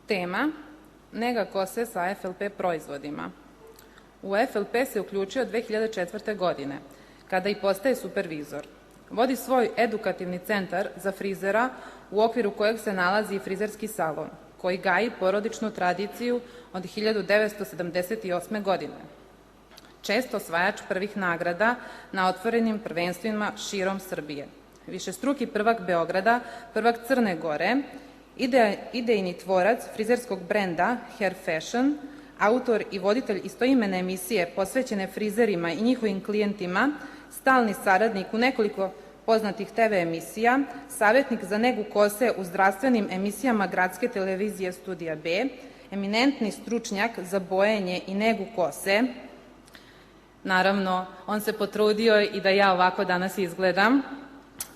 Tema nega kose sa FLP proizvodima. U FLP se uključio 2004. godine, kada i postaje supervizor. Vodi svoj edukativni centar za frizera u okviru kojeg se nalazi i frizerski salon, koji gaji porodičnu tradiciju od 1978. godine. Često osvajač prvih nagrada na otvorenim prvenstvima širom Srbije. Višestruki prvak Beograda, prvak Crne Gore, idejni tvorac frizerskog brenda Hair Fashion, autor i voditelj istoimene emisije posvećene frizerima i njihovim klijentima, stalni saradnik u nekoliko poznatih TV emisija, savjetnik za negu kose u zdravstvenim emisijama gradske televizije Studija B, eminentni stručnjak za bojenje i negu kose. Naravno, on se potrudio i da ja ovako danas izgledam.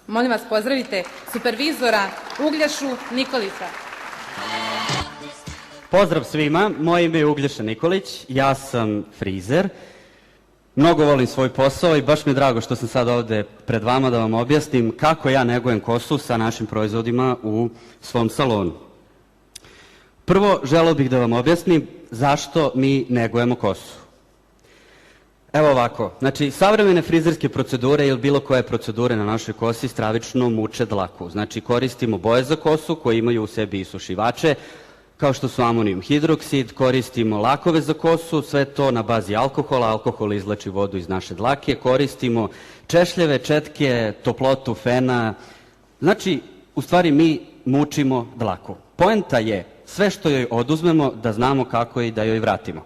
Molim vas, pozdravite supervizora Uglješu Nikolića. Pozdrav svima, moje ime je Uglješa Nikolić, ja sam frizer. Mnogo volim svoj posao i baš mi je drago što sam sad ovde pred vama da vam objasnim kako ja negujem kosu sa našim proizvodima u svom salonu. Prvo, želeo bih da vam objasnim zašto mi negujemo kosu. Evo ovako, znači savremene frizerske procedure ili bilo koje procedure na našoj kosi stravično muče dlaku. Znači koristimo boje za kosu koje imaju u sebi isušivače, kao što su amonijum hidroksid, koristimo lakove za kosu, sve to na bazi alkohola, alkohol izvlači vodu iz naše dlake, koristimo češljeve, četke, toplotu fena, znači u stvari mi mučimo dlaku. Poenta je sve što joj oduzmemo da znamo kako i da joj vratimo.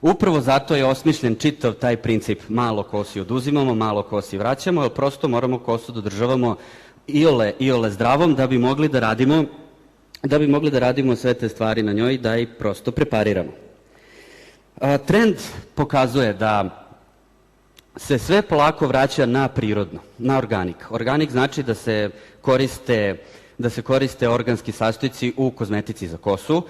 Upravo zato je osmišljen čitav taj princip, malo kosi oduzimamo, malo kosi vraćamo, jer prosto moramo kosu da održavamo iole zdravom da bi mogli da radimo sve te stvari na njoj, da ih prosto prepariramo. Trend pokazuje da se sve polako vraća na prirodno, na organik. Organik znači da se koriste organski sastojci u kozmetici za kosu.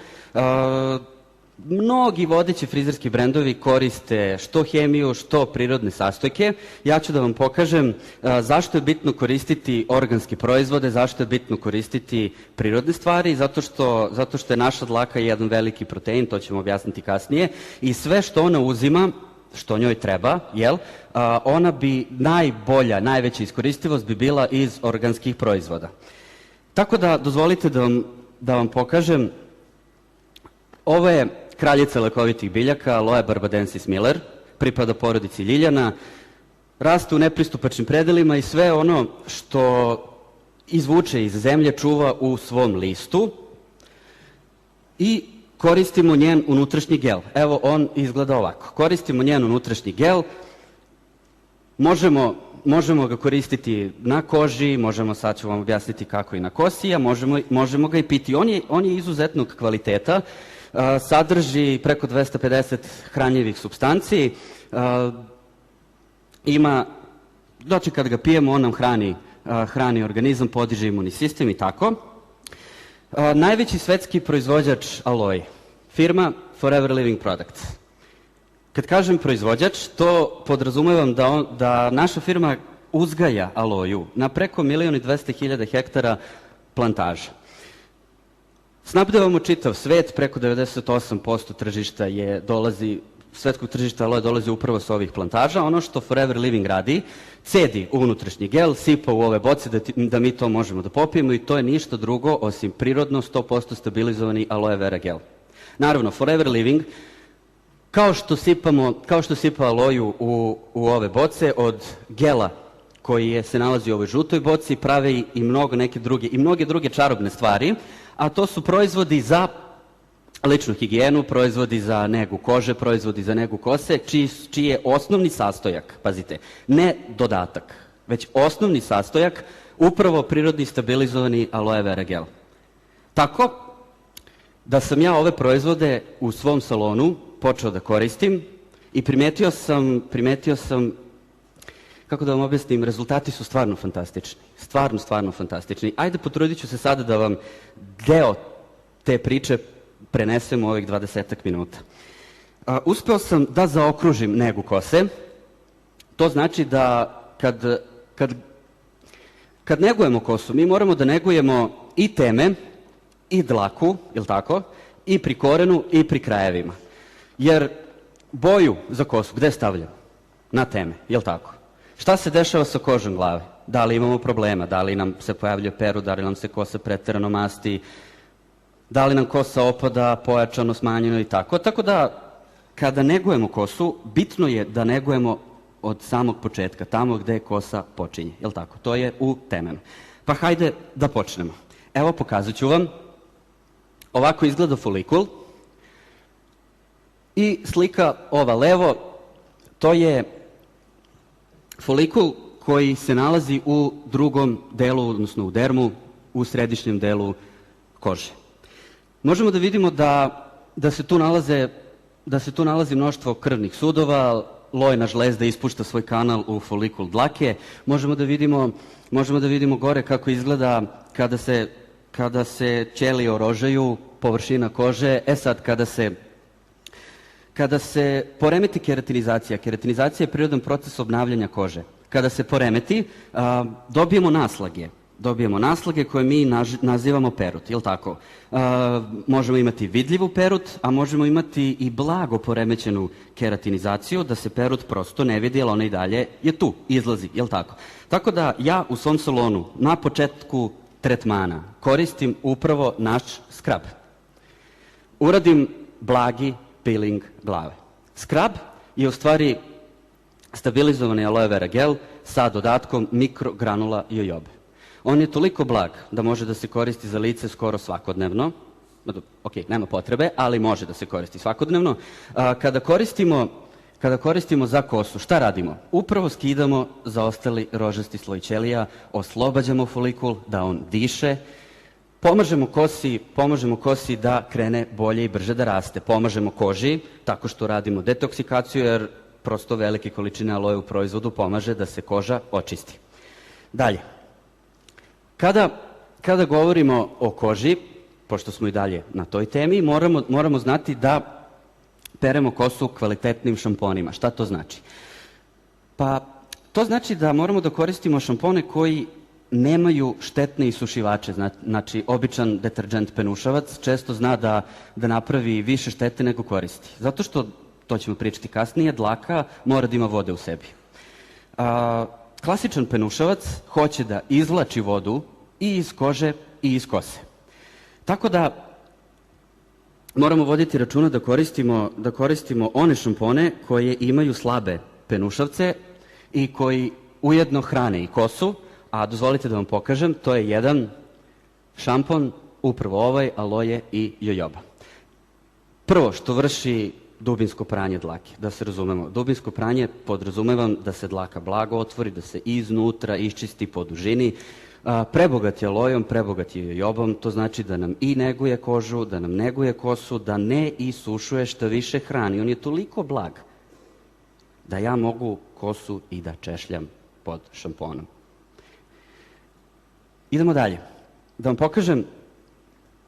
Mnogi vodeći frizerski brendovi koriste što hemiju, što prirodne sastojke. Ja ću da vam pokažem zašto je bitno koristiti organske proizvode, zašto je bitno koristiti prirodne stvari, zato što je naša dlaka jedan veliki protein, to ćemo objasniti kasnije, i sve što ona uzima, što njoj treba, ona bi najveća iskoristivost bi bila iz organskih proizvoda. Tako da, dozvolite da vam pokažem. Ovo je kraljica lekovitih biljaka, Aloe barbadensis Miller, pripada porodici ljiljana, raste u nepristupačnim predelima i sve ono što izvuče iz zemlje čuva u svom listu i koristimo njen unutrašnji gel. Evo, on izgleda ovako. Koristimo njen unutrašnji gel, možemo ga koristiti na koži, sad ću vam objasniti kako i na kosi, a možemo ga i piti. On je izuzetnog kvaliteta, sadrži preko 250 hranjivih supstanci, znači kad ga pijemo on nam hrani organizam, podiže imunni sistem i tako. Najveći svetski proizvođač aloe, firma Forever Living Products. Kad kažem proizvođač, to podrazumevam da naša firma uzgaja aloju na preko 1.200.000 hektara plantaža. Snabdevamo čitav svet, preko 98% svetskog tržišta aloe dolazi upravo sa ovih plantaža. Ono što Forever Living radi, cedi u unutrašnji gel, sipa u ove boce da mi to možemo da popijemo i to je ništa drugo osim prirodno 100% stabilizovani aloe vera gel. Naravno, Forever Living, kao što sipa aloju u ove boce, od gela koji se nalazi u ovoj žutoj boci, prave i mnoge druge čarobne stvari, a to su proizvodi za ličnu higijenu, proizvodi za negu kože, proizvodi za negu kose, čiji je osnovni sastojak, pazite, ne dodatak, već osnovni sastojak, upravo prirodni stabilizovani aloe vera gel. Tako da sam ja ove proizvode u svom salonu počeo da koristim i primetio sam, kako da vam objasnim, rezultati su stvarno fantastični. Stvarno fantastični. Ajde, potrudit ću se sada da vam deo te priče prenesem u ovih 20 minuta. Uspeo sam da zaokružim negu kose. To znači da kad negujemo kosu, mi moramo da negujemo i teme, i dlaku, ili tako, i pri korenu i pri krajevima. Jer boju za kosu, gde stavljamo? Na teme, jel tako? Šta se dešava sa kožom glave? Da li imamo problema? Da li nam se pojavljuje peru? Da li nam se kosa preterano masti? Da li nam kosa opada, pojačano, smanjeno i tako? Tako da, kada negujemo kosu, bitno je da negujemo od samog početka, tamo gde kosa počinje, jel tako? To je u temenu. Pa hajde da počnemo. Evo, pokazat ću vam. Ovako izgleda folikul. I slika ova levo, to je folikul koji se nalazi u drugom delu, odnosno u dermu, u središnjem delu kože. Možemo da vidimo da se tu nalazi mnoštvo krvnih sudova, lojna žlezda ispušta svoj kanal u folikul dlake. Možemo da vidimo gore kako izgleda kada se ćelije orožaju, površina kože. Sad, kada se poremeti keratinizacija, keratinizacija je prirodan proces obnavljanja kože. Kada se poremeti, dobijemo naslage. Dobijemo naslage koje mi nazivamo perut, jel tako? Možemo imati vidljivu perut, a možemo imati i blago poremećenu keratinizaciju, da se perut prosto ne vidi, jer ona i dalje je tu, izlazi, jel tako? Tako da ja u svom salonu na početku tretmana koristim upravo naš skrab. Uradim blagi peeling glave. Skrab je u stvari stabilizovani aloe vera gel sa dodatkom mikrogranula jojobe. On je toliko blag da može da se koristi za lice skoro svakodnevno. Ok, nema potrebe, ali može da se koristi svakodnevno. Kada koristimo za kosu, šta radimo? Upravo skidamo zaostali rožasti sloj ćelija, oslobađamo folikul da on diše, pomažemo kosi da krene bolje i brže da raste. Pomažemo koži tako što radimo detoksikaciju, jer prosto velike količine aloe u proizvodu pomaže da se koža očisti. Dalje. Kada govorimo o koži, pošto smo i dalje na toj temi, moramo znati da peremo kosu kvalitetnim šamponima. Šta to znači? Pa, to znači da moramo da koristimo šampone koji nemaju štetne isušivače. Znači, običan deterdžent penušavac često zna da napravi više štete nego koristi. Zato što, to ćemo pričati kasnije, dlaka mora da ima vode u sebi. Klasičan penušavac hoće da izvlači vodu i iz kože i iz kose. Tako da moramo voditi računa da koristimo one šampone koje imaju slabe penušavce i koji ujedno hrane i kosu, a dozvolite da vam pokažem, to je jedan šampon, upravo ovaj, aloje i jojoba. Prvo što vrši dubinsko pranje dlake, da se razumemo. Dubinsko pranje podrazumevam da se dlaka blago otvori, da se iznutra iščisti po dužini. Prebogat je alojom, prebogat je jojobom, to znači da nam i neguje kožu, da nam neguje kosu, da ne isušuje, šta više hrani. On je toliko blag da ja mogu kosu i da češljam pod šamponom. Idemo dalje. Da vam pokažem,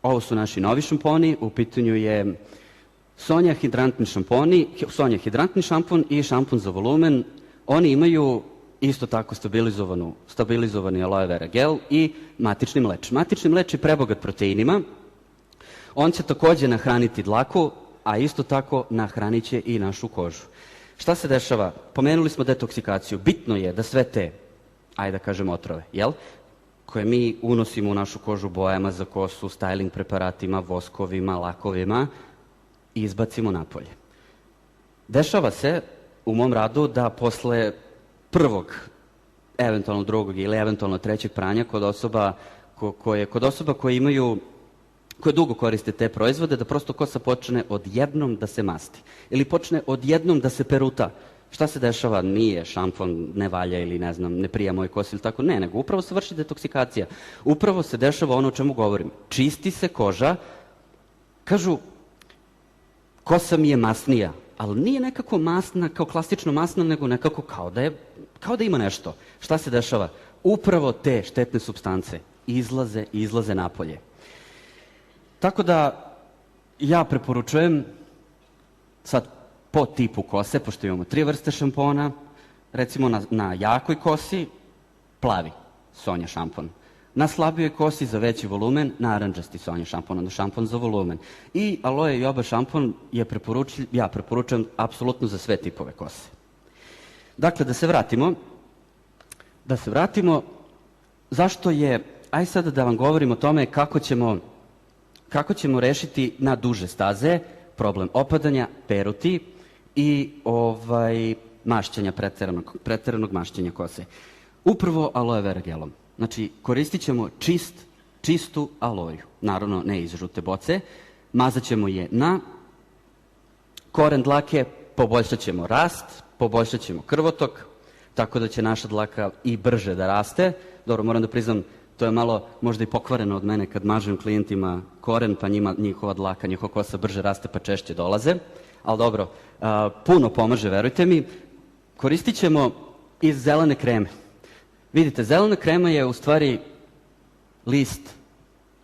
ovo su naši novi šamponi, u pitanju je Sonja hidrantni šampon i šampon za volumen. Oni imaju isto tako stabilizovani aloe vera gel i matični mleč. Matični mleč je prebogat proteinima. On će takođe nahraniti dlaku, a isto tako nahranit će i našu kožu. Šta se dešava? Pomenuli smo detoksikaciju. Bitno je da sve te, ajde da kažem, otrove, koje mi unosimo u našu kožu bojama za kosu, styling preparatima, voskovima, lakovima, izbacimo napolje. Dešava se u mom radu da posle prvog, eventualno drugog ili eventualno trećeg pranja kod osoba koje dugo koriste te proizvode, da prosto kosa počne odjednom da se masti ili počne odjednom da se peruta. Šta se dešava? Nije šampon ne valja ili ne prija moj kosi ili tako. Ne, nego upravo se vrši detoksikacija. Upravo se dešava ono o čemu govorim. Čisti se koža, kažu, kosa mi je masnija, ali nije nekako masna, kao klasično masna, nego nekako kao da ima nešto. Šta se dešava? Upravo te štetne supstance izlaze napolje. Tako da ja preporučujem sad po tipu kose, pošto imamo 3 vrste šampona, recimo na jakoj kosi plavi Sonja šampon, Na slabijoj kosi za veći volumen, narandžasti sonje šampon, onda šampon za volumen. I aloe joba šampon je ja preporučujem apsolutno za sve tipove kose. Dakle, da se vratimo, zašto je, aj sada da vam govorim o tome kako ćemo rešiti na duže staze problem opadanja, peruti i mašćenja, preteranog mašćenja kose. Upravo aloe vera gelom. Znači, koristit ćemo čistu aloju. Naravno, ne iz žute boce. Mazat ćemo je na koren dlake, poboljšat ćemo rast, poboljšat ćemo krvotok, tako da će naša dlaka i brže da raste. Dobro, moram da priznam, to je malo možda i pokvareno od mene kad mažem klijentima koren, pa njihova dlaka, njihova kosa brže raste pa češće dolaze. Ali dobro, puno pomaže, verujte mi. Koristit ćemo iz zelene kreme. Vidite, zelena krema je u stvari list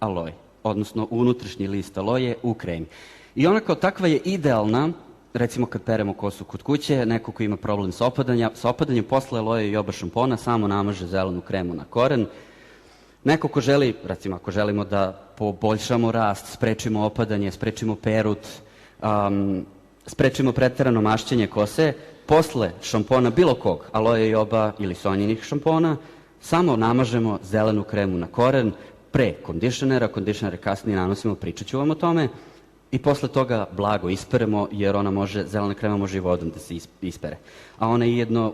aloje, odnosno unutrašnji list aloje u kremi. I ona kao takva je idealna, recimo kad peremo kosu kod kuće, neko ko ima problem sa opadanjem posle aloje i joba šampona samo namaže zelenu kremu na koren. Neko ko želi, recimo ako želimo da poboljšamo rast, sprečimo opadanje, sprečimo perut, sprečimo preterano mašćenje kose, posle šampona bilo kog, aloe joba ili sonjinih šampona, samo namažemo zelenu kremu na koren pre kondišenera, kondišenere kasnije nanosimo, pričat ću vam o tome, i posle toga blago isperemo, jer zelena krema može i vodom da se ispere. A ona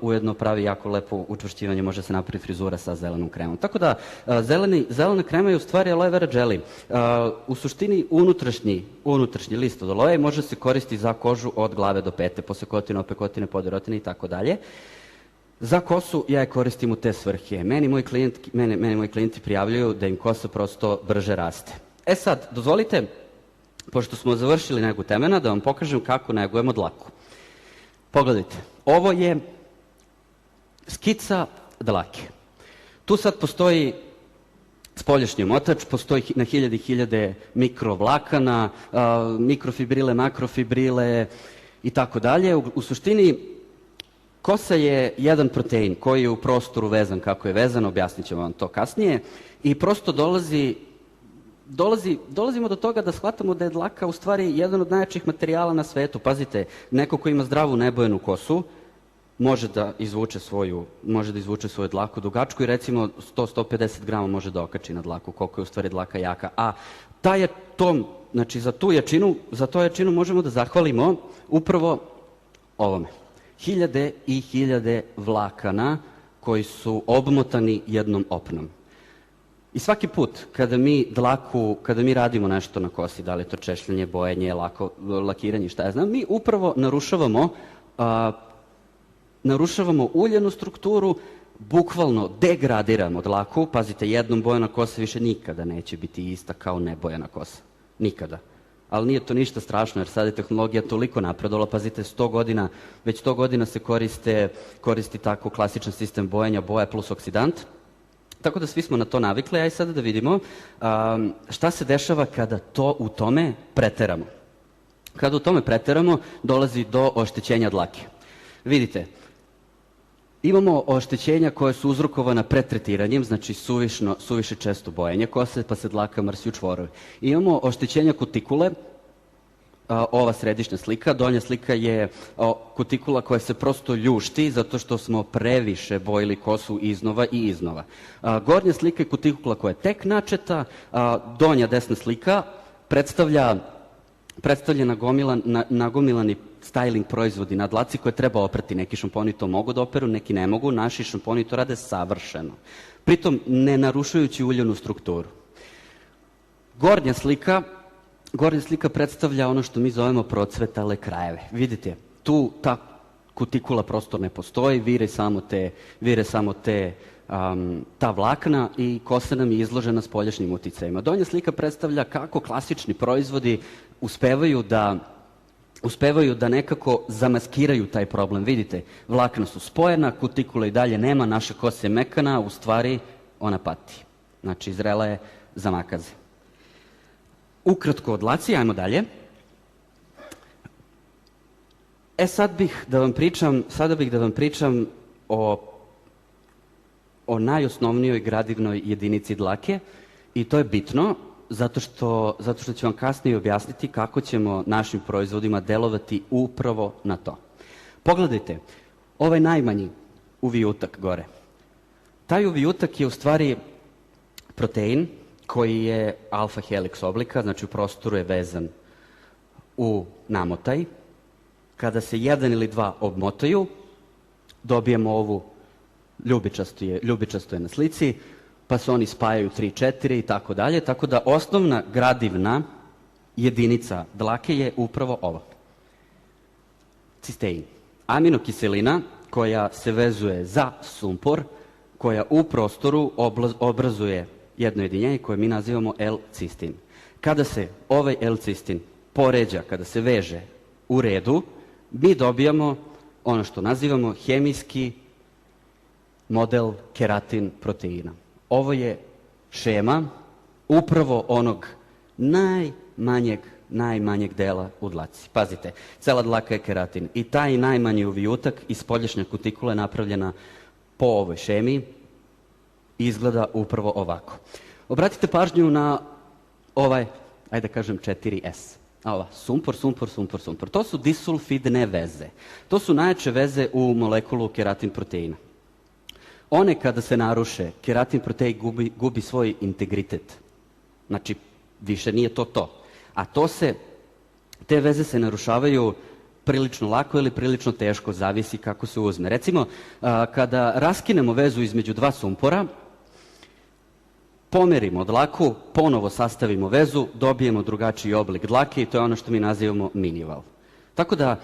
ujedno pravi jako lepo učvršćivanje, može se napraviti frizura sa zelenom kremom. Tako da, zelena krema je u stvari aloe vera jelly. U suštini unutrašnji list od aloe može se koristiti za kožu od glave do pete, posekotine, opekotine, poderotine i tako dalje. Za kosu ja je koristim u te svrhe. Meni moji klijenti prijavljuju da im kosa prosto brže raste. E sad, dozvolite, pošto smo završili negu temena, da vam pokažem kako negujemo dlaku. Pogledajte, ovo je skica dlake. Tu sad postoji spoljašnji omotač, postoji na hiljade mikrovlakana, mikrofibrile, makrofibrile i tako dalje. U suštini, kosa je jedan protein koji je u prostoru vezan kako je vezan, objasnit ćemo vam to kasnije, i prosto dolazimo do toga da shvatamo da je dlaka u stvari jedan od najjačih materijala na svetu. Pazite, neko ko ima zdravu nebojenu kosu može da izvuče svoju dlaku dugačku i recimo 100-150 grama može da okači na dlaku, koliko je u stvari dlaka jaka. A za tu jačinu možemo da zahvalimo upravo ovome. Hiljade i hiljade vlakana koji su obmotani jednom opnom. I svaki put kada mi radimo nešto na kosi, da li je to češljanje, bojenje, lakiranje, šta ja znam, mi upravo narušavamo uljenu strukturu, bukvalno degradiramo dlaku. Pazite, jednom bojena kosa više nikada neće biti ista kao nebojena kosa. Nikada. Ali nije to ništa strašno, jer sad je tehnologija toliko napredovala. Pazite, već 100 godina se koristi tako klasičan sistem bojenja, boja plus oksidant. Tako da svi smo na to navikli, a i sada da vidimo šta se dešava kada u tome preteramo. Kada u tome preteramo, dolazi do oštećenja dlake. Vidite, imamo oštećenja koja su uzrokovana pretretiranjem, znači suviše često bojenje kose, pa se dlaka mrsi u čvorove. Imamo oštećenja kutikule, ova središnja slika, donja slika je kutikula koja se prosto ljušti zato što smo previše bojili kosu iznova i iznova. Gornja slika je kutikula koja je tek načeta, donja desna slika predstavlja nagomilani styling proizvodi na dlaci koje treba oprati. Neki šamponi to mogu da operu, neki ne mogu, naši šamponi to rade savršeno. Pritom ne narušujući uljenu strukturu. Gornja slika predstavlja ono što mi zovemo procvetale krajeve. Vidite, tu ta kutikula prosto ne postoji, vire samo ta vlakna i kosa nam je izložena spoljašnjim uticajima. Donja slika predstavlja kako klasični proizvodi uspevaju da nekako zamaskiraju taj problem. Vidite, vlakna su spojena, kutikula i dalje nema, naša kosa je mekana, u stvari ona pati. Znači, zrela je za makaze. Ukratko o dlaci, ajmo dalje. Sada bih da vam pričam o najosnovnijoj gradivnoj jedinici dlake i to je bitno zato što ću vam kasnije objasniti kako ćemo našim proizvodima delovati upravo na to. Pogledajte, ovaj najmanji uvijutak gore. Taj uvijutak je u stvari protein koji je alfa heliks oblika, znači u prostoru je vezan u namotaj. Kada se jedan ili dva obmotaju, dobijemo ovu ljubičasto je na slici, pa se oni spajaju 3-4 i tako dalje. Tako da osnovna gradivna jedinica dlake je upravo ovo. Cistein. Aminokiselina koja se vezuje za sumpor, koja u prostoru obrazuje jedno jedinjenje koje mi nazivamo L-cistin. Kada se ovaj L-cistin poređa, kada se veže u redu, mi dobijamo ono što nazivamo hemijski model keratin proteina. Ovo je šema upravo onog najmanjeg dela u dlaci. Pazite, cela dlaka je keratin i taj najmanji uvijutak iz spoljašnja kutikula je napravljena po ovoj šemi i izgleda upravo ovako. Obratite pažnju na ovaj, ajde da kažem 4S. Ova, sumpor. To su disulfidne veze. To su najjače veze u molekulu keratin proteina. One kada se naruše, keratin protein gubi svoj integritet. Znači, više nije to. A te veze se narušavaju prilično lako ili prilično teško, zavisi kako se uzme. Recimo, kada raskinemo vezu između dva sumpora, pomerimo dlaku, ponovo sastavimo vezu, dobijemo drugačiji oblik dlake i to je ono što mi nazivamo minival. Tako da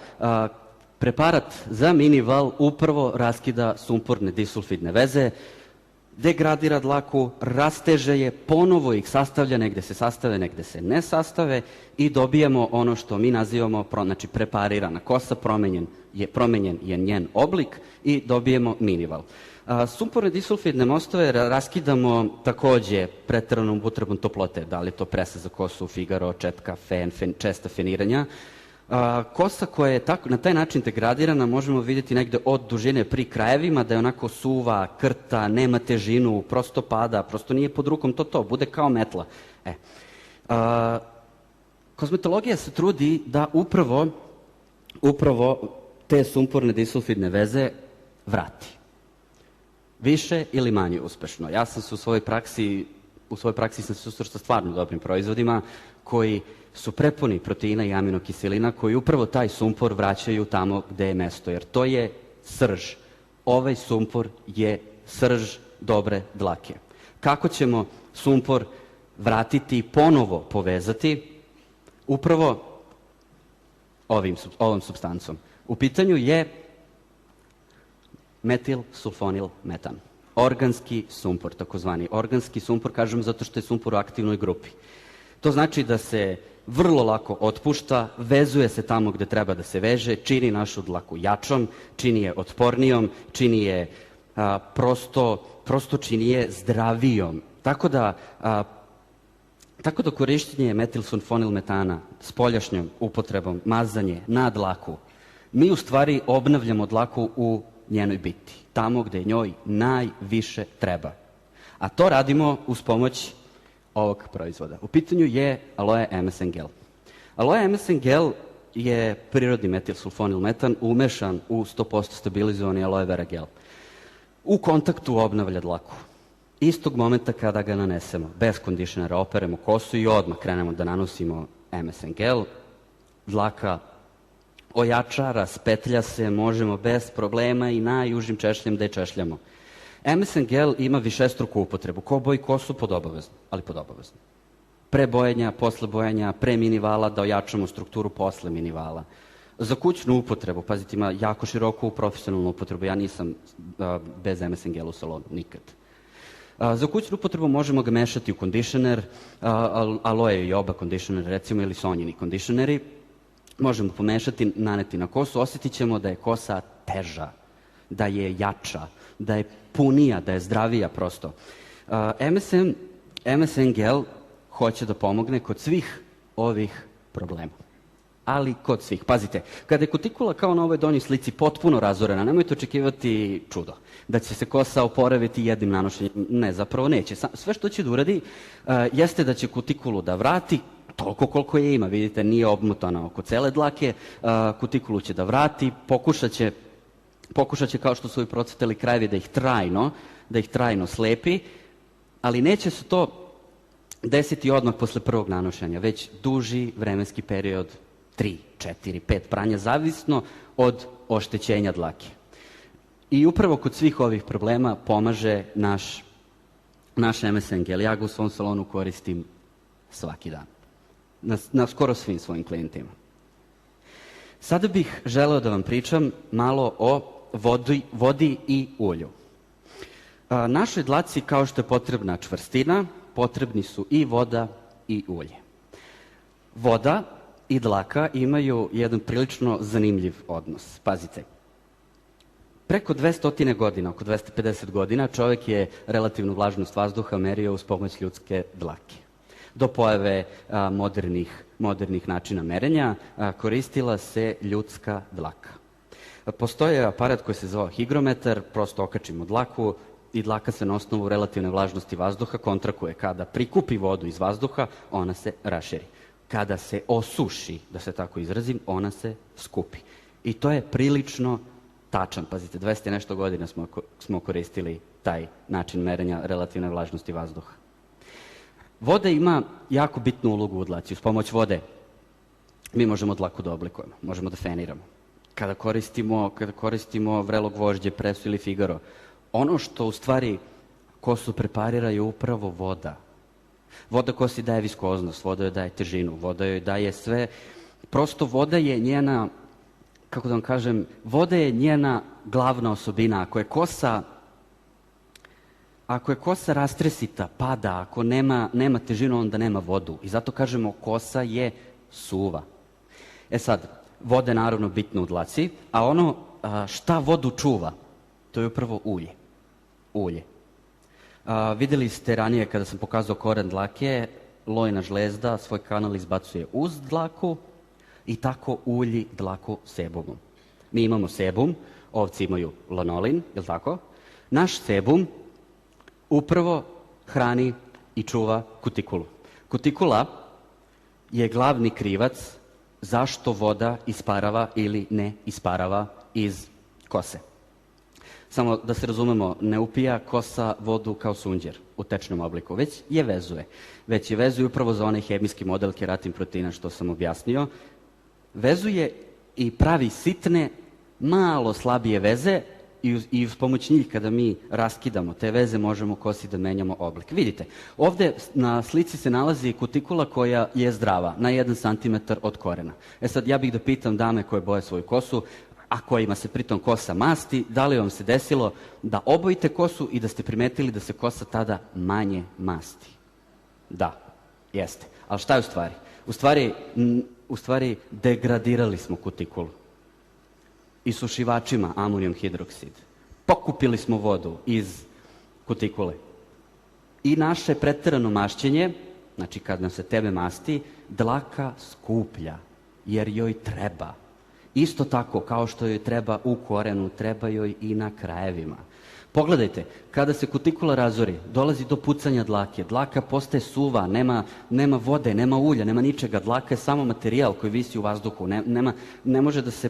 preparat za minival upravo raskida sumporne disulfidne veze, degradira dlaku, rasteže je, ponovo ih sastavlja, negde se sastave, negde se ne sastave i dobijemo ono što mi nazivamo, znači preparirana kosa, promenjen je njen oblik i dobijemo minival. Sumporne disulfidne mostove raskidamo takođe preteranom upotrebom toplote, da li je to presa za kosu, Figaro, četka, česta feniranja. Kosa koja je na taj način degradirana možemo vidjeti negde od dužine pri krajevima, da je onako suva, krta, nema težinu, prosto pada, prosto nije pod rukom to, bude kao metla. Kozmetologija se trudi da upravo te sumporne disulfidne veze vrati. Više ili manje uspešno. Ja sam se u svojoj praksi sam se susreo sa stvarno dobrim proizvodima koji su prepuni proteina i aminokiselina koji upravo taj sumpor vraćaju tamo gde je mesto, jer to je srž. Ovaj sumpor je srž dobre dlake. Kako ćemo sumpor vratiti i ponovo povezati? Upravo ovom supstancom. U pitanju je metilsulfonil metan. Organski sumpor, takozvani. Organski sumpor kažem zato što je sumpor u aktivnoj grupi. To znači da se vrlo lako otpušta, vezuje se tamo gde treba da se veže, čini našu dlaku jačom, čini je otpornijom, čini je prosto čini je zdravijom. Tako da korištenje metilsulfonil metana spoljašnjom upotrebom, mazanje na dlaku, mi u stvari obnavljamo dlaku u njenoj biti, tamo gde njoj najviše treba. A to radimo uz pomoć ovog proizvoda. U pitanju je Aloe MSM gel. Aloe MSM gel je prirodni metilsulfonil metan umešan u 100% stabilizovani aloe vera gel. U kontaktu obnavlja dlaku. Istog momenta kada ga nanesemo, bez kondišnera, operemo kosu i odmah krenemo da nanosimo MSM gel, dlaka ojača, raspetlja se, možemo bez problema i najužim češljem da je češljamo. MSM gel ima višestruku upotrebu. Ko boji kosu pod obavezno, ali pod obavezno. Pre bojenja, posle bojenja, pre minivala, da ojačamo strukturu posle minivala. Za kućnu upotrebu, pazite, ima jako široku profesionalnu upotrebu. Ja nisam bez MSM gela u salonu, nikad. Za kućnu upotrebu možemo ga mešati u kondišener, aloe i oba kondišener, recimo, ili sonjini kondišeneri. Možemo pomešati, naneti na kosu, osjetit ćemo da je kosa teža, da je jača, da je punija, da je zdravija prosto. MSM gel hoće da pomogne kod svih ovih problema. ali kod svih. Pazite, kada je kutikula kao na ovoj donjoj slici potpuno razorena, nemojte očekivati čudo, da će se kosa oporaviti jednim nanošenjem. Ne, zapravo neće. Sve što će da uradi jeste da će kutikulu da vrati toliko koliko je ima. Vidite, nije obmotana oko cele dlake, kutikulu će da vrati, pokušat će kao što su i procvetali krajevi da ih trajno slepi, ali neće se to desiti odmah posle prvog nanošenja, već duži vremenski period, 3, 4, 5 pranja, zavisno od oštećenja dlake. I upravo kod svih ovih problema pomaže naš MSM gel. Ja ga u svom salonu koristim svaki dan, na skoro svim svojim klijentima. Sada bih želeo da vam pričam malo o vodi i ulju. Našoj dlaci, kao što je potrebna čvrstina, potrebni su i voda i ulje. Voda i dlaka imaju jedan prilično zanimljiv odnos. Pazite, preko 200 godina, oko 250 godina, čovjek je relativnu vlažnost vazduha merio uz pomoć ljudske dlake. Do pojave modernih načina merenja koristila se ljudska dlaka. Postoji aparat koji se zove higrometar, prosto okačimo dlaku i dlaka se na osnovu relativne vlažnosti vazduha kontrakuje. Kada prikupi vodu iz vazduha, ona se raširi. Kada se osuši, da se tako izrazim, ona se skupi. I to je prilično tačan. Pazite, 200 nešto godina smo koristili taj način merenja relativne vlažnosti vazduha. Voda ima jako bitnu ulogu u dlaci. Uz pomoć vode mi možemo dlaku da oblikujemo, možemo da feniramo. Kada koristimo vrelo gvožđe, presu ili figaro, ono što u stvari kosu preparira je upravo voda. Voda kosi daje viskoznost, voda joj daje težinu, voda joj daje sve. Prosto voda je njena, kako da vam kažem, voda je njena glavna osobina. Ako je kosa rastresita, pada, ako nema težinu, onda nema vodu. I zato kažemo kosa je suva. E sad, voda je naravno bitna u dlaci, a ono šta vodu čuva, to je upravo ulje. Videli ste ranije kada sam pokazao koren dlake, lojna žlezda svoj kanal izbacuje uz dlaku i tako ulji dlaku sebumom. Mi imamo sebum, ovci imaju lanolin, je li tako? Naš sebum upravo hrani i čuva kutikulu. Kutikula je glavni krivac zašto voda isparava ili ne isparava iz kose. Samo da se razumemo, ne upija kosa vodu kao sunđer u tečnom obliku, već je vezuje upravo za onaj hemijski model keratin proteina što sam objasnio. Vezuje i pravi sitne, malo slabije veze i uz pomoć njih kada mi raskidamo te veze možemo kosi da menjamo oblik. Vidite, ovde na slici se nalazi kutikula koja je zdrava, na 1 cm od korena. E sad, ja bih da pitam dame koje boje svoju kosu, a kojima se pritom kosa masti, da li vam se desilo da obojite kosu i da ste primetili da se kosa tada manje masti? Da, jeste. Ali šta je u stvari? U stvari degradirali smo kutikulu isušivačima amonijum hidroksid. Pokupili smo vodu iz kutikule. I naše preterano mašćenje, znači kad nam se tebe masti, dlaka skuplja, jer joj treba. Isto tako kao što joj treba u korenu, treba joj i na krajevima. Pogledajte, kada se kutikula razori, dolazi do pucanja dlake, dlaka postaje suva, nema vode, nema ulja, nema ničega, dlaka je samo materijal koji visi u vazduhu, ne može da se,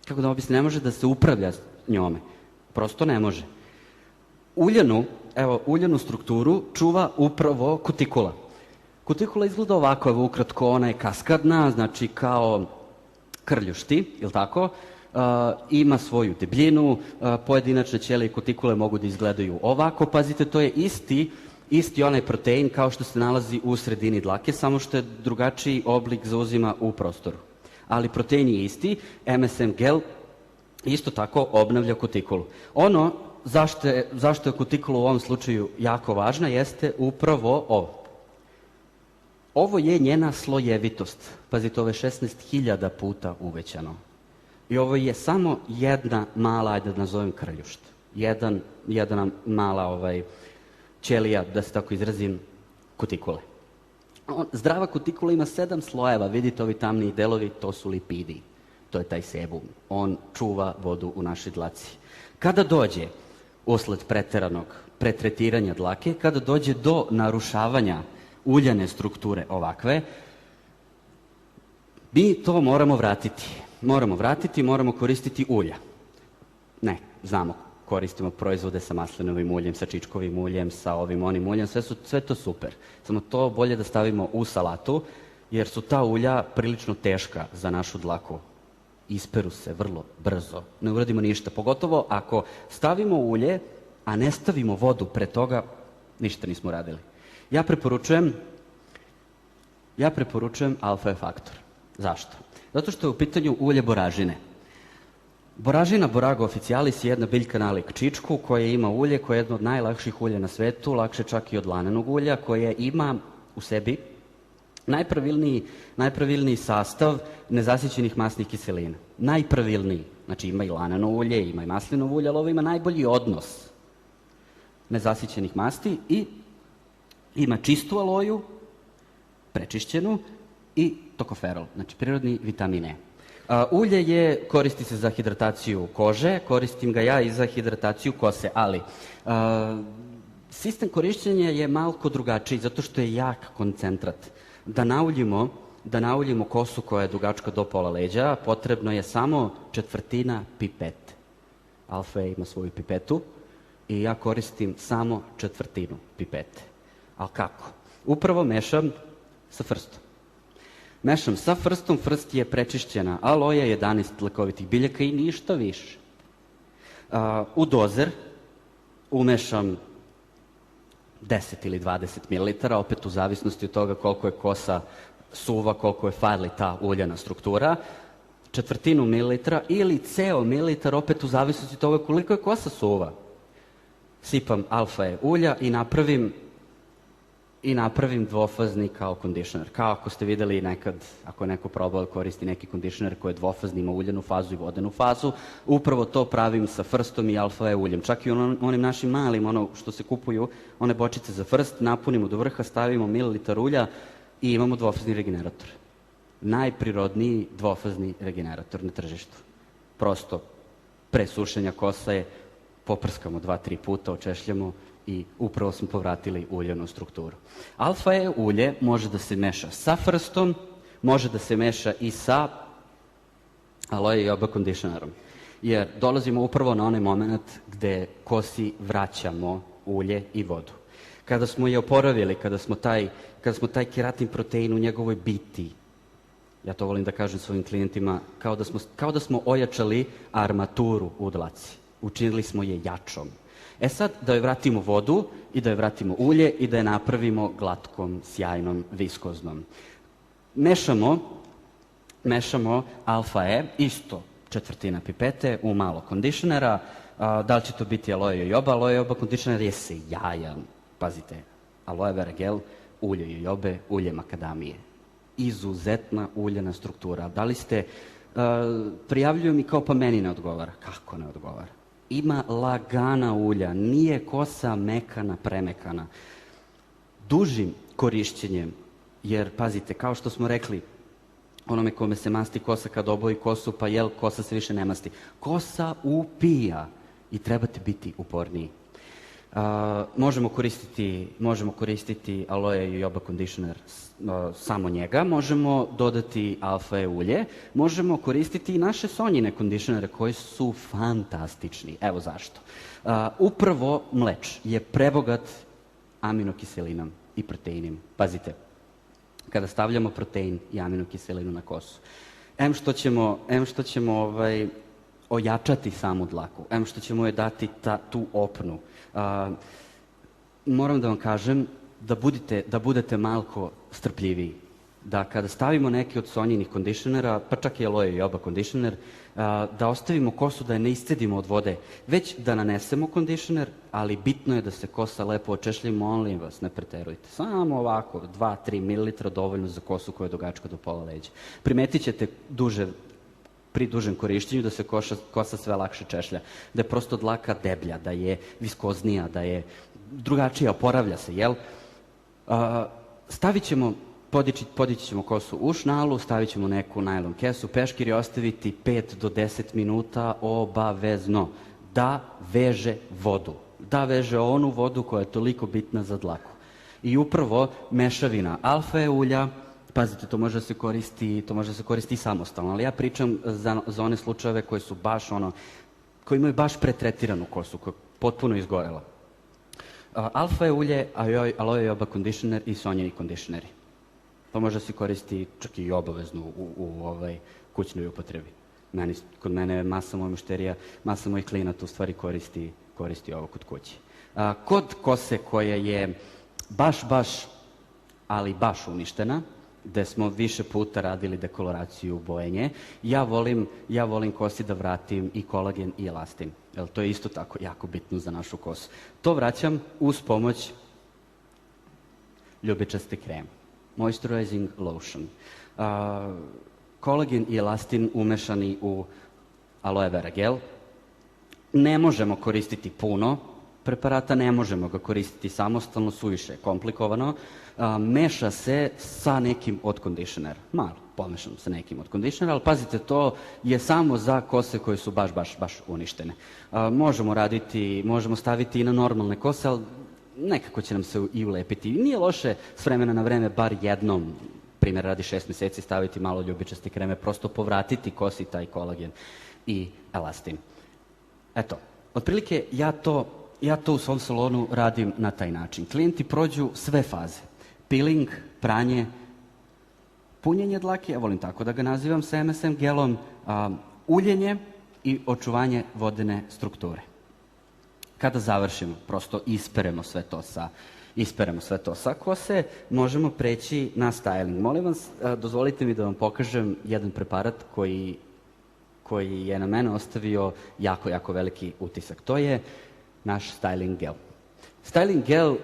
kako da objasnim, ne može da se upravlja njome, prosto ne može. Uljanu strukturu čuva upravo kutikula. Kutikula izgleda ovako, evo ukratko, ona je kaskadna, znači kao krljušti, ili tako? Ima svoju debljinu, pojedinačne ćelije i kutikule mogu da izgledaju ovako. Pazite, to je isti onaj protein kao što se nalazi u sredini dlake, samo što je drugačiji oblik zauzima u prostoru. Ali protein je isti, MSM gel isto tako obnavlja kutikulu. Ono zašto je kutikula u ovom slučaju jako važna jeste upravo ovo. Ovo je njena slojevitost. Pazite, ovo je 16.000 puta uvećano. I ovo je samo jedna mala, ajde da nazovem krljušt. Jedna mala ćelija, da se tako izrazim, kutikule. Zdrava kutikula ima 7 slojeva, vidite ovi tamniji delovi, to su lipidi. To je taj sebum. On čuva vodu u našoj dlaci. Kada dođe, usled preteranog pretretiranja dlake, kada dođe do narušavanja uljane strukture ovakve, mi to moramo vratiti. Moramo koristiti ulja. Ne, znamo, koristimo proizvode sa maslinovim uljem, sa čičkovim uljem, sa ovim onim uljem, sve to super. Samo to bolje da stavimo u salatu, jer su ta ulja prilično teška za našu dlaku. Isperu se vrlo brzo, ne uradimo ništa. Pogotovo ako stavimo ulje, a ne stavimo vodu pre toga, ništa nismo radili. Ja preporučujem Alfa Faktor. Zašto? Zato što je u pitanju ulje boražine. Boražina Borago officialis je jedna biljka nalik čičku koja ima ulje, koje je jedno od najlakših ulja na svetu, lakše čak i od lanenog ulja, koje ima u sebi najpravilniji sastav nezasićenih masnih kiselina. Najpravilniji. Znači ima i laneno ulje, ima i maslinovo ulje, ali ovo ima najbolji odnos nezasićenih masti i ima čistu aloju, prečišćenu, i tokoferol, znači prirodni vitamin E. Ulje koristi se za hidrataciju kože, koristim ga ja i za hidrataciju kose, ali sistem korišćenja je malko drugačiji, zato što je jak koncentrat. Da nauljimo kosu koja je dugačka do pola leđa, potrebno je samo 1/4 pipete. Alfa ima svoju pipetu i ja koristim samo 1/4 pipete. Ali kako? Upravo mešam sa frstom. Frst je prečišćena aloja, 11 lekovitih biljaka i ništa više. U dozer umešam 10 ili 20 ml, opet u zavisnosti od toga koliko je kosa suva, koliko je farli ta uljana struktura, 1/4 mililitra ili ceo mililitar, opet u zavisnosti od toga koliko je kosa suva. Sipam Alfa E ulja i napravim dvofazni kao kondišner. Kao ako ste videli nekad, ako je neko probao koristi neki kondišner koji je dvofazni, ima uljanu fazu i vodenu fazu, upravo to pravim sa frstom i Alfa E uljem. Čak i onim našim malim, ono što se kupuju, one bočice za frst, napunimo do vrha, stavimo mililitar ulja i imamo dvofazni regenerator. Najprirodniji dvofazni regenerator na tržištu. Prosto, pre sušenja kosa je poprskamo 2-3 puta, očešljamo i upravo smo povratili uljanu strukturu. Alfa E ulje može da se meša sa frstom, može da se meša i sa aloe joba kondišnerom. Jer dolazimo upravo na onaj moment gde kosi vraćamo ulje i vodu. Kada smo je oporavili, kada smo taj keratin protein u njegovoj biti, ja to volim da kažem svojim klijentima, kao da smo ojačali armaturu u dlaci. Učinili smo je jačom. E sad, da joj vratimo vodu i da joj vratimo ulje i da je napravimo glatkom, sjajnom, viskoznom. Mešamo Alfa E, isto 1/4 pipete u malo kondišnera. Da li će to biti aloe jojoba? Aloe jojoba kondišner je sjajan. Pazite, aloe vera gel, ulje jojobe, ulje makadamije. Izuzetna uljana struktura. Da li ste, prijavljuju mi kao pa meni ne odgovara. Kako ne odgovara? Ima lagana ulja, nije kosa mekana, premekana. Dužim korišćenjem, jer pazite, kao što smo rekli, onome kome se masti kosa kad oboji kosu, pa jel, kosa se više ne masti. Kosa upija i trebate biti uporniji. Možemo koristiti aloe jojoba conditioner, samo njega, možemo dodati Alfa E ulje, možemo koristiti i naše sonjine kondišnere koji su fantastični. Evo zašto. Upravo mleč je prebogat aminokiselinom i proteinom. Pazite, kada stavljamo protein i aminokiselinu na kosu, što ćemo ojačati samu dlaku, što ćemo joj dati tu opnu. Moram da vam kažem da budete malko strpljiviji. Da kada stavimo neki od sonjinih kondišnera, pa čak i aloe jojoba kondišner, da ostavimo kosu, da je ne iscedimo od vode, već da nanesemo kondišner, ali bitno je da se kosa lepo očešlji, molim vas, ne preterujte. Samo ovako, 2-3 ml dovoljno za kosu koja je dugačka do pola leđa. Primetit ćete pri dužem korišćenju da se kosa sve lakše češlja, da je prosto dlaka deblja, da je viskoznija, da je drugačija, oporavlja se, jel? Stavit ćemo Podići ćemo kosu u šnalu, stavit ćemo neku najlon kesu, peškir i ostaviti 5 do 10 minuta obavezno da veže vodu. Da veže onu vodu koja je toliko bitna za dlaku. I upravo mešavina alfa ulja, pazite, to može da se koristi i samostalno, ali ja pričam za one slučajeve koji su baš koji imaju baš pretretiranu kosu, koja je potpuno izgorela. Alfa ulje, aloe joba conditioner i sonjeni kondišneri. To može da se koristi čak i obavezno u kućnoj upotrebi. Kod mene masa mojih mušterija, masa mojih klijenata u stvari koristi ovo kod kuće. Kod kose koja je baš uništena, gde smo više puta radili dekoloraciju, bojenje, ja volim kosi da vratim i kolagen i elastin. Jer to je isto tako jako bitno za našu kosu. To vraćam uz pomoć ljubičaste kreme. Moisturizing lotion. Kolagen i elastin umešani u aloe vera gel. Ne možemo koristiti puno preparata, ne možemo ga koristiti samostalno, suviše komplikovano. Meša se sa nekim od kondišnera. Malo pomešam sa nekim od kondišnera, ali pazite, to je samo za kose koje su baš uništene. Možemo staviti i na normalne kose, ali nekako će nam se i ulepiti. Nije loše s vremena na vreme, bar jednom, primjer radi 6 meseci, staviti malo ljubičaste kreme, prosto povratiti kosi taj kolagen i elastin. Eto, otprilike ja to u svom salonu radim na taj način. Klijenti prođu sve faze. Peeling, pranje, punjenje dlake, ja volim tako da ga nazivam sa MSM gelom, uljenje i očuvanje vodene strukture. Kada završimo, prosto isperemo sve to sa kose, možemo preći na styling. Molim vas, dozvolite mi da vam pokažem jedan preparat koji je na mene ostavio jako veliki utisak. To je naš styling gel. Styling gel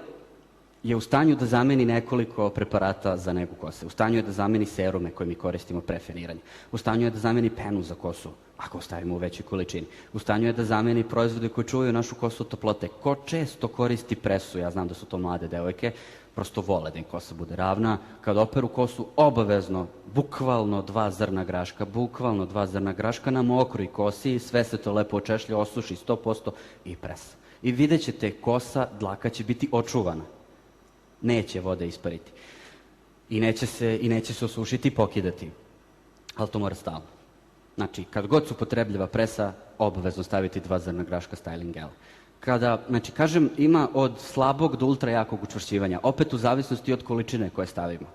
je u stanju da zameni nekoliko preparata za negu kose. U stanju je da zameni serume koje mi koristimo pre feniranja. U stanju je da zameni penu za kosu, ako stavimo u većoj količini. U stanju je da zameni proizvode koji čuvaju našu kosu od toplote. Ko često koristi presu, ja znam da su to mlade devojke, prosto vole da im kosa bude ravna. Kad operu kosu, obavezno, bukvalno 2 zrna graška na mokroj kosi, sve se to lepo očešlja, osuši 100% i presa. I vidjet ćete, dlaka će biti očuvana. Neće voda ispariti. I neće se osušiti i pokidati. Ali to mora stalno. Znači, kad god se upotrebljava presa, obavezno staviti 2 zrna graška styling gela. Kažem, ima od slabog do ultra jakog učvršćivanja, opet u zavisnosti od količine koje stavimo.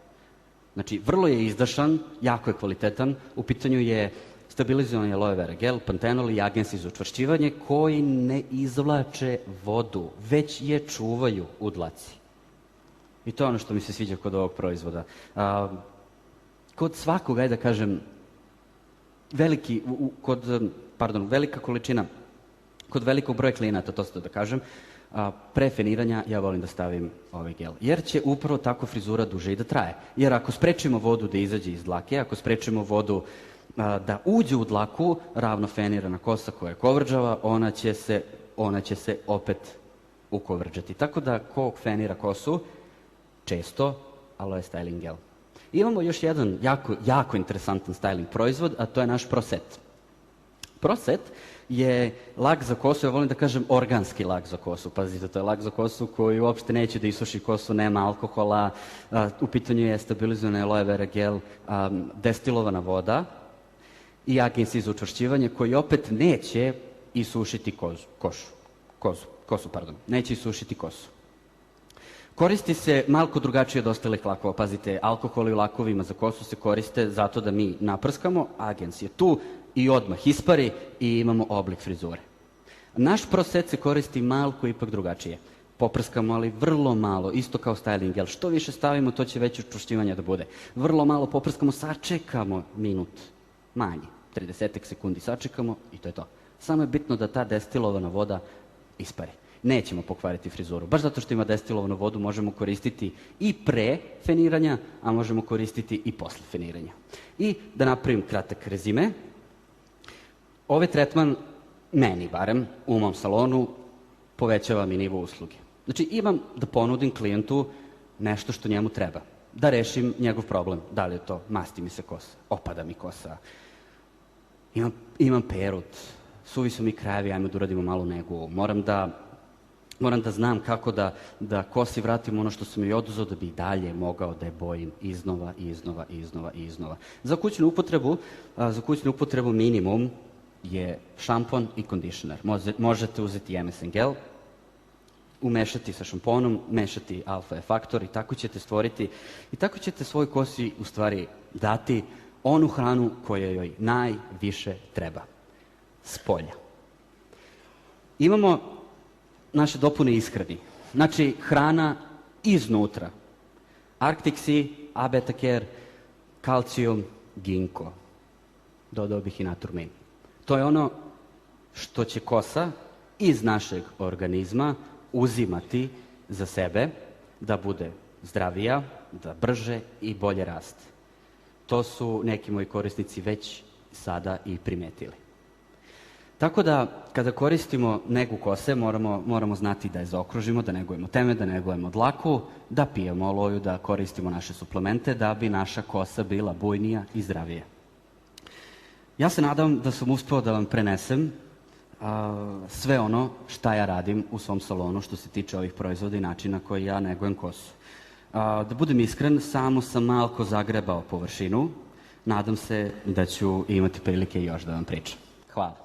Znači, vrlo je izdašan, jako je kvalitetan, u pitanju je stabilizovani aloe vera gel, pantenol i agensi za učvršćivanje koji ne izvlače vodu, već je čuvaju u dlaci. I to je ono što mi se sviđa kod ovog proizvoda. Kod svakog, ajde da kažem, velika količina, kod velikog broja klijenata, to da kažem, pre feniranja ja volim da stavim ovaj gel. Jer će upravo tako frizura duže i da traje. Jer ako sprečimo vodu da izađe iz dlake, ako sprečimo vodu da uđe u dlaku, ravno fenirana kosa koja je kovrđava, ona će se opet ukovrđati. Tako da, ko fenira kosu, često aloe styling gel. Imamo još jedan jako interesantan styling proizvod, a to je naš ProSet. ProSet je lak za kosu, ja volim da kažem organski lak za kosu. Pazite, to je lak za kosu koji uopšte neće da isuši kosu, nema alkohola, u pitanju je stabilizovani aloe vera gel, destilovana voda i agensi za učvršćivanje koji opet neće isušiti kosu. Koristi se malko drugačije od ostalih lakova. Pazite, alkoholi u lakovima za kosu se koriste zato da mi naprskamo, agens je tu i odmah ispari i imamo oblik frizure. Naš ProSet se koristi malko ipak drugačije. Poprskamo, ali vrlo malo, isto kao styling gel. Što više stavimo, to će veće učvršćivanje da bude. Vrlo malo poprskamo, sačekamo minut, manje, 30 sekundi sačekamo i to je to. Samo je bitno da ta destilovana voda ispari. Nećemo pokvariti frizuru. Baš zato što ima destilovanu vodu možemo koristiti i pre feniranja, a možemo koristiti i posle feniranja. I da napravim kratak rezime, ovaj tretman, meni barem, u mom salonu, povećava mi nivo usluge. Znači, imam da ponudim klijentu nešto što njemu treba. da rešim njegov problem. Da li je to masti mi se kosa, opada mi kosa, imam perut, suvi su mi krajevi, ajmo da uradimo malu negu, moram da znam kako da kosi vratim ono što sam joj oduzeo da bi i dalje mogao da je bojim iznova. Za kućnu upotrebu minimum je šampon i kondišner. Možete uzeti MSM gel, umešati sa šamponom, mešati alfa faktor i tako ćete svojoj kosi u stvari dati onu hranu koja joj najviše treba. S polja. Imamo naše dopune ishrani. Znači, hrana iznutra. Arctic Sea, A-beta care, kalcijum, ginko. Dodao bih i naturmin. To je ono što će kosa iz našeg organizma uzimati za sebe da bude zdravija, da brže i bolje raste. To su neki moji korisnici već sada i primetili. Tako da, kada koristimo negu kose, moramo znati da je zaokružimo, da negujemo teme, da negujemo dlaku, da pijemo oloju, da koristimo naše suplemente, da bi naša kosa bila bujnija i zdravija. Ja se nadam da sam uspeo da vam prenesem sve ono šta ja radim u svom salonu što se tiče ovih proizvoda i načina koji ja negujem kosu. Da budem iskren, samo sam malko zagrebao površinu. Nadam se da ću imati prilike još da vam pričam. Hvala.